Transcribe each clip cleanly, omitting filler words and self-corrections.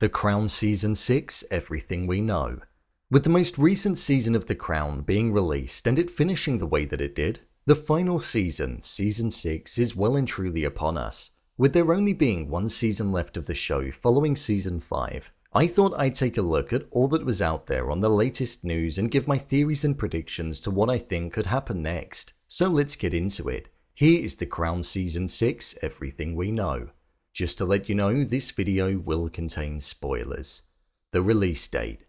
The Crown Season 6, Everything We Know. With the most recent season of The Crown being released and it finishing the way that it did, the final season, Season 6, is well and truly upon us. With there only being one season left of the show following Season 5, I thought I'd take a look at all that was out there on the latest news and give my theories and predictions to what I think could happen next. So let's get into it. Here is The Crown Season 6, Everything We Know. Just to let you know, this video will contain spoilers. The release date.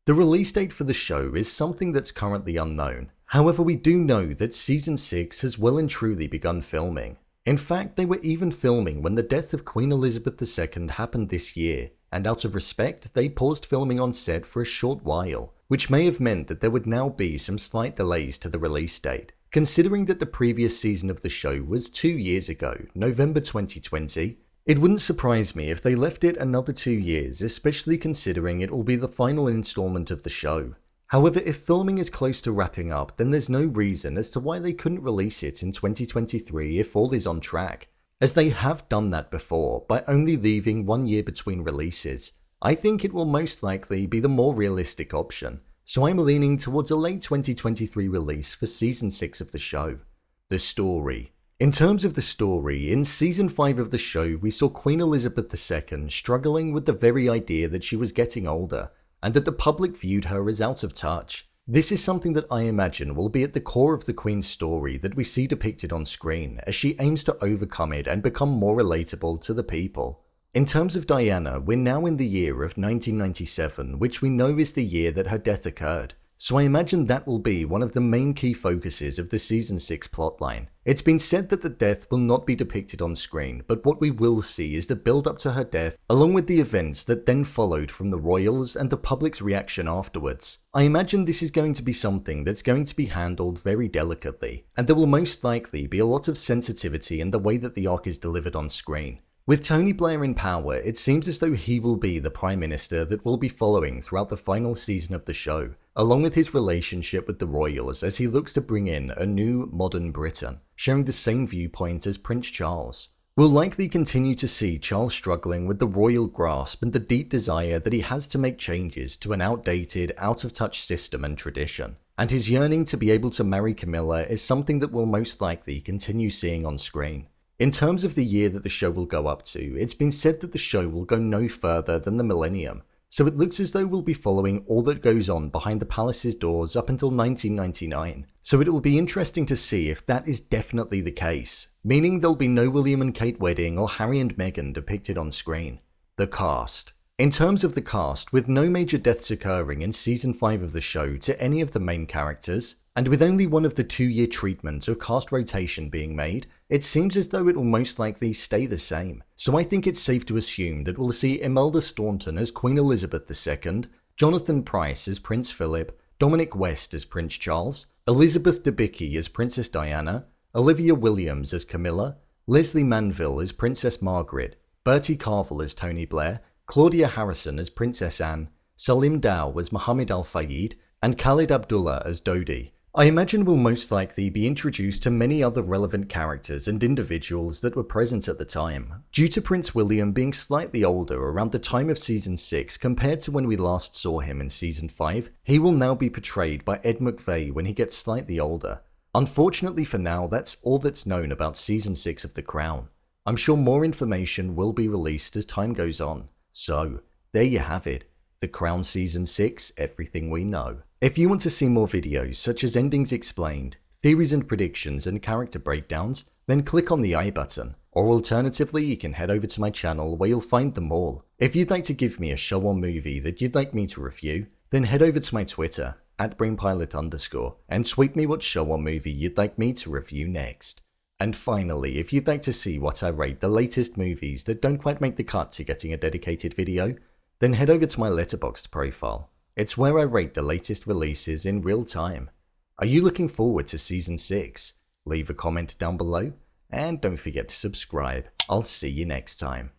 The release date for the show is something that's currently unknown. However, we do know that Season 6 has well and truly begun filming. In fact, they were even filming when the death of Queen Elizabeth II happened this year, and out of respect, they paused filming on set for a short while, which may have meant that there would now be some slight delays to the release date. Considering that the previous season of the show was 2 years ago, November 2020, it wouldn't surprise me if they left it another 2 years, especially considering it will be the final installment of the show. However, if filming is close to wrapping up, then there's no reason as to why they couldn't release it in 2023 if all is on track, as they have done that before by only leaving 1 year between releases. I think it will most likely be the more realistic option, so I'm leaning towards a late 2023 release for Season 6 of the show. The story. In terms of the story, in Season 5 of the show we saw Queen Elizabeth II struggling with the very idea that she was getting older, and that the public viewed her as out of touch. This is something that I imagine will be at the core of the Queen's story that we see depicted on screen, as she aims to overcome it and become more relatable to the people. In terms of Diana, we're now in the year of 1997, which we know is the year that her death occurred. So I imagine that will be one of the main key focuses of the Season 6 plotline. It's been said that the death will not be depicted on screen, but what we will see is the build up to her death, along with the events that then followed from the royals and the public's reaction afterwards. I imagine this is going to be something that's going to be handled very delicately, and there will most likely be a lot of sensitivity in the way that the arc is delivered on screen. With Tony Blair in power, it seems as though he will be the Prime Minister that we'll be following throughout the final season of the show, along with his relationship with the royals as he looks to bring in a new modern Britain, sharing the same viewpoint as Prince Charles. We'll likely continue to see Charles struggling with the royal grasp and the deep desire that he has to make changes to an outdated, out-of-touch system and tradition, and his yearning to be able to marry Camilla is something that we'll most likely continue seeing on screen. In terms of the year that the show will go up to, it's been said that the show will go no further than the millennium, so it looks as though we'll be following all that goes on behind the palace's doors up until 1999, so it will be interesting to see if that is definitely the case, meaning there'll be no William and Kate wedding or Harry and Meghan depicted on screen. The cast. In terms of the cast, with no major deaths occurring in Season 5 of the show to any of the main characters, and with only one of the 2-year treatments of cast rotation being made, it seems as though it will most likely stay the same. So I think it's safe to assume that we'll see Imelda Staunton as Queen Elizabeth II, Jonathan Pryce as Prince Philip, Dominic West as Prince Charles, Elizabeth Debicki as Princess Diana, Olivia Williams as Camilla, Leslie Manville as Princess Margaret, Bertie Carvel as Tony Blair, Claudia Harrison as Princess Anne, Salim Dow as Mohammed Al Fayed, and Khalid Abdullah as Dodi. I imagine we'll most likely be introduced to many other relevant characters and individuals that were present at the time. Due to Prince William being slightly older around the time of Season 6 compared to when we last saw him in Season 5, he will now be portrayed by Ed McVeigh when he gets slightly older. Unfortunately for now, that's all that's known about Season 6 of The Crown. I'm sure more information will be released as time goes on. So, there you have it. The Crown Season 6, Everything We Know. If you want to see more videos such as endings explained, theories and predictions and character breakdowns, then click on the I button, or alternatively you can head over to my channel where you'll find them all. If you'd like to give me a show or movie that you'd like me to review, then head over to my Twitter, @BrainPilot_, and tweet me what show or movie you'd like me to review next. And finally, if you'd like to see what I rate the latest movies that don't quite make the cut to getting a dedicated video, then head over to my Letterboxd profile. It's where I rate the latest releases in real time. Are you looking forward to Season 6? Leave a comment down below, and don't forget to subscribe. I'll see you next time.